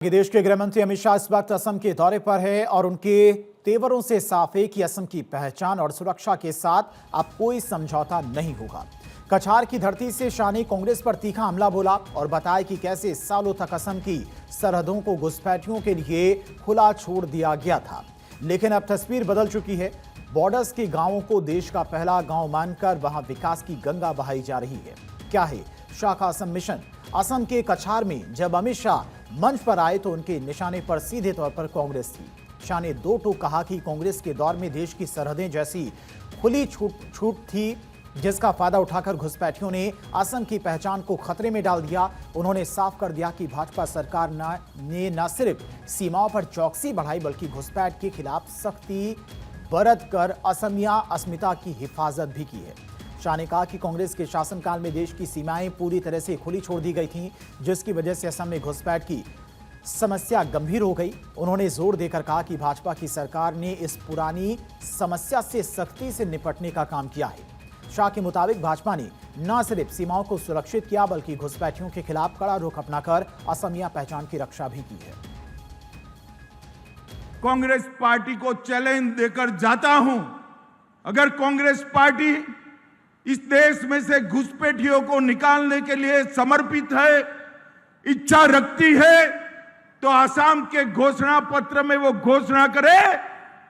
देश के गृहमंत्री अमित शाह इस वक्त असम के दौरे पर है और उनके तेवरों से साफ है कि असम की पहचान और सुरक्षा के साथ अब कोई समझौता नहीं होगा। कछार की धरती से शाह ने कांग्रेस पर तीखा हमला बोला और बताया कि कैसे सालों तक असम की सरहदों को घुसपैठियों के लिए खुला छोड़ दिया गया था, लेकिन अब तस्वीर बदल चुकी है। बॉर्डर्स के गांवों को देश का पहला गांव मानकर वहां विकास की गंगा बहाई जा रही है। क्या है शाह का असम मिशन? असम के कछार में जब अमित शाह मंच पर आए तो उनके निशाने पर सीधे तौर पर कांग्रेस थी। शाह ने दो टूक कहा कि कांग्रेस के दौर में देश की सरहदें जैसी खुली छूट थी, जिसका फायदा उठाकर घुसपैठियों ने असम की पहचान को खतरे में डाल दिया। उन्होंने साफ कर दिया कि भाजपा सरकार ने न सिर्फ सीमाओं पर चौकसी बढ़ाई बल्कि घुसपैठ के खिलाफ सख्ती बरत कर असमिया अस्मिता की हिफाजत भी की है। शाह ने कहा कि कांग्रेस के शासनकाल में देश की सीमाएं पूरी तरह से खुली छोड़ दी गई थीं, जिसकी वजह से असम में घुसपैठ की समस्या गंभीर हो गई। उन्होंने जोर देकर कहा कि भाजपा की सरकार ने इस पुरानी समस्या से सख्ती से निपटने का काम किया है। शाह के मुताबिक भाजपा ने न सिर्फ सीमाओं को सुरक्षित किया बल्कि घुसपैठियों के खिलाफ कड़ा रुख अपनाकर असमिया पहचान की रक्षा भी की है। कांग्रेस पार्टी को चैलेंज देकर जाता हूं, अगर कांग्रेस पार्टी इस देश में से घुसपैठियों को निकालने के लिए समर्पित है, इच्छा रखती है, तो आसाम के घोषणा पत्र में वो घोषणा करे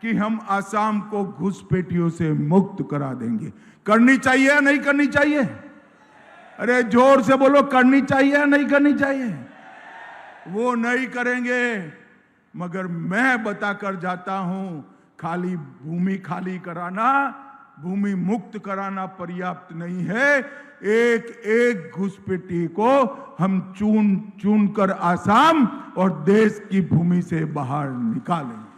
कि हम आसाम को घुसपैठियों से मुक्त करा देंगे। करनी चाहिए या नहीं करनी चाहिए? अरे जोर से बोलो, करनी चाहिए या नहीं करनी चाहिए? वो नहीं करेंगे, मगर मैं बताकर जाता हूं, खाली भूमि खाली कराना, भूमि मुक्त कराना पर्याप्त नहीं है। एक एक घुसपैठी को हम चुन चुन कर आसाम और देश की भूमि से बाहर निकालेंगे।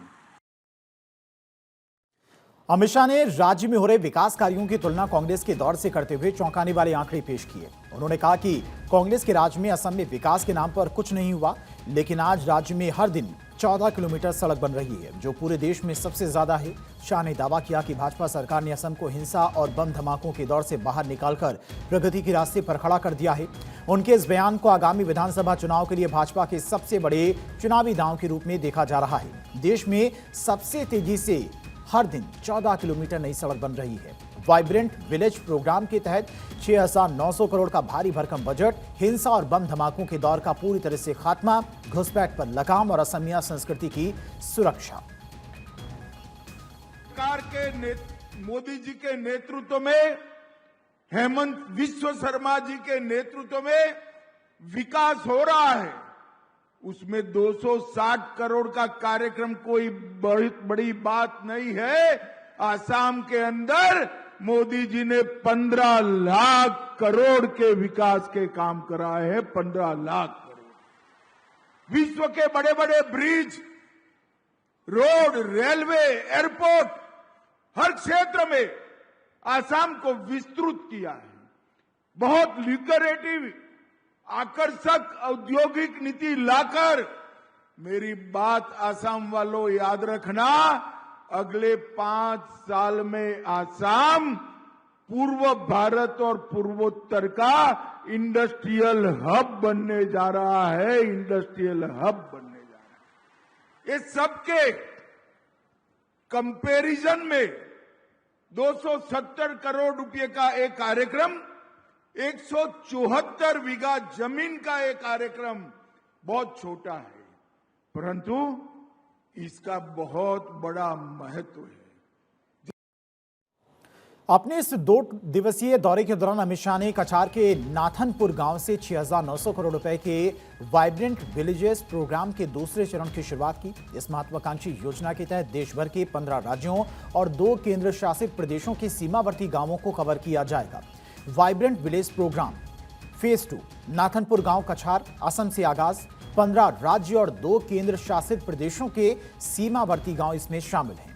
अमित शाह ने राज्य में हो रहे विकास कार्यों की तुलना कांग्रेस के दौर से करते हुए चौंकाने वाले आंकड़े पेश किए। उन्होंने कहा कि कांग्रेस के राज में असम में विकास के नाम पर कुछ नहीं हुआ, लेकिन आज राज्य में हर दिन 14 किलोमीटर सड़क बन रही है, जो पूरे देश में सबसे ज्यादा है। शाह ने दावा किया कि भाजपा सरकार ने असम को हिंसा और बम धमाकों के दौर से बाहर निकालकर प्रगति के रास्ते पर खड़ा कर दिया है। उनके इस बयान को आगामी विधानसभा चुनाव के लिए भाजपा के सबसे बड़े चुनावी दांव के रूप में देखा जा रहा है। देश में सबसे तेजी से हर दिन 14 किलोमीटर नई सड़क बन रही है। वाइब्रेंट विलेज प्रोग्राम के तहत 6,900 करोड़ का भारी भरकम बजट, हिंसा और बम धमाकों के दौर का पूरी तरह से खात्मा, घुसपैठ पर लगाम और असमिया संस्कृति की सुरक्षा। सरकार के मोदी जी के नेतृत्व में, हेमंत विश्व शर्मा जी के नेतृत्व में विकास हो रहा है। उसमें 260 करोड़ का कार्यक्रम कोई बड़ी बात नहीं है। आसाम के अंदर मोदी जी ने 15 लाख करोड़ के विकास के काम कराए हैं। 15 लाख करोड़। विश्व के बड़े बड़े ब्रिज, रोड, रेलवे, एयरपोर्ट, हर क्षेत्र में आसाम को विस्तृत किया है। बहुत ल्यूक्रेटिव, आकर्षक औद्योगिक नीति लाकर, मेरी बात आसाम वालों याद रखना, अगले 5 साल में आसाम पूर्व भारत और पूर्वोत्तर का इंडस्ट्रियल हब बनने जा रहा है। इंडस्ट्रियल हब बनने जा रहा है। ये सबके कंपैरिजन में 270 करोड़ रुपए का एक कार्यक्रम, 174 बीघा जमीन का एक कार्यक्रम बहुत छोटा है, परंतु इसका बहुत बड़ा महत्व है। अपने इस 2 दिवसीय दौरे के दौरान अमित शाह ने कछार के नाथनपुर गांव से 6,900 करोड़ रुपए के वाइब्रेंट विलेजेस प्रोग्राम के दूसरे चरण की शुरुआत की। इस महत्वाकांक्षी योजना के तहत देश भर के 15 राज्यों और 2 केंद्र शासित प्रदेशों के सीमावर्ती गांवों को कवर किया जाएगा। वाइब्रेंट विलेज प्रोग्राम फेज 2 नाथनपुर गांव कछार, असम से आगाज। 15 राज्य और 2 केंद्र शासित प्रदेशों के सीमावर्ती गांव इसमें शामिल हैं।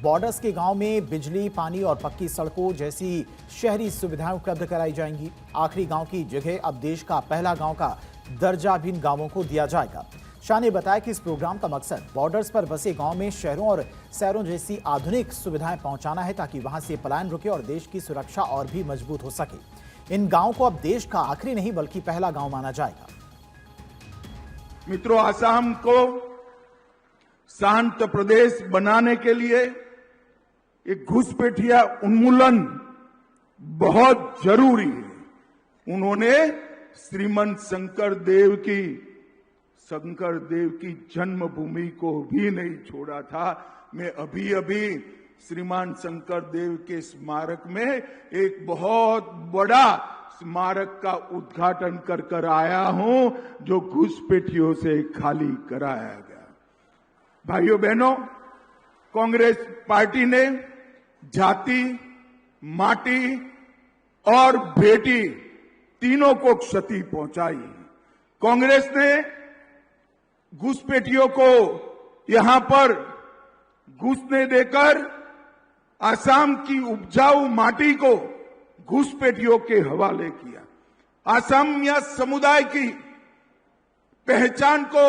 बॉर्डर्स के गांव में बिजली, पानी और पक्की सड़कों जैसी शहरी सुविधाएं उपलब्ध कराई जाएंगी। आखिरी गांव की जगह अब देश का पहला गांव का दर्जा भी इन गांवों को दिया जाएगा। शाह ने बताया कि इस प्रोग्राम का मकसद बॉर्डर्स पर बसे गांव में शहरों और शहरों जैसी आधुनिक सुविधाएं पहुंचाना है, ताकि वहां से पलायन रुके और देश की सुरक्षा और भी मजबूत हो सके। इन गांवों को अब देश का आखिरी नहीं बल्कि पहला गांव माना जाएगा। मित्रों, असम को शांत प्रदेश बनाने के लिए एक घुसपैठिया उन्मूलन बहुत जरूरी है। उन्होंने श्रीमंत शंकर देव की जन्मभूमि को भी नहीं छोड़ा था। मैं अभी श्रीमान शंकर देव के स्मारक में एक बहुत बड़ा स्मारक का उद्घाटन कर आया हूं, जो घुसपैठियों से खाली कराया गया। भाइयों बहनों, कांग्रेस पार्टी ने जाति, माटी और बेटी तीनों को क्षति पहुंचाई। कांग्रेस ने घुसपैठियों को यहां पर घुसने देकर असम की उपजाऊ माटी को घुसपैठियों के हवाले किया। असम या समुदाय की पहचान को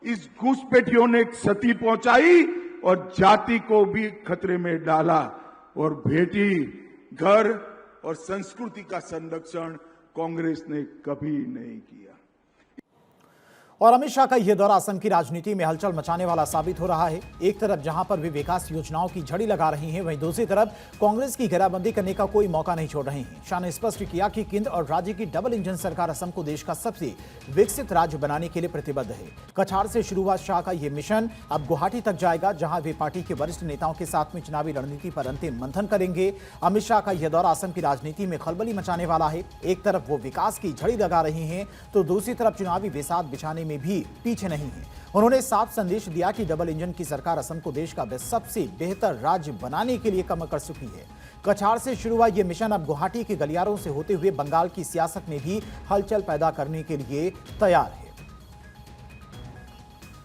इस घुसपैठियों ने क्षति पहुंचाई और जाति को भी खतरे में डाला, और बेटी, घर और संस्कृति का संरक्षण कांग्रेस ने कभी नहीं किया। और अमित शाह का यह दौरा असम की राजनीति में हलचल मचाने वाला साबित हो रहा है। एक तरफ जहां पर वे विकास योजनाओं की झड़ी लगा रही हैं, वहीं दूसरी तरफ कांग्रेस की घेराबंदी करने का कोई मौका नहीं छोड़ रही हैं। शाह ने स्पष्ट किया कि केंद्र और राज्य की डबल इंजन सरकार असम को देश का सबसे विकसित राज्य बनाने के लिए प्रतिबद्ध है। कछार से शुरू हुआ शाह का यह मिशन अब गुवाहाटी तक जाएगा, जहां वे पार्टी के वरिष्ठ नेताओं के साथ में चुनावी रणनीति पर अंतिम मंथन करेंगे। अमित शाह का यह दौरा असम की राजनीति में खलबली मचाने वाला है। एक तरफ वो विकास की झड़ी लगा रही हैं, तो दूसरी तरफ चुनावी बिसात बिछाने में भी पीछे नहीं है। उन्होंने साफ संदेश दिया कि डबल इंजन की सरकार असम को देश का सबसे बेहतर राज्य बनाने के लिए काम कर चुकी है। कछार से शुरू हुआ यह मिशन अब गुवाहाटी के गलियारों से होते हुए बंगाल की सियासत में भी हलचल पैदा करने के लिए तैयार है।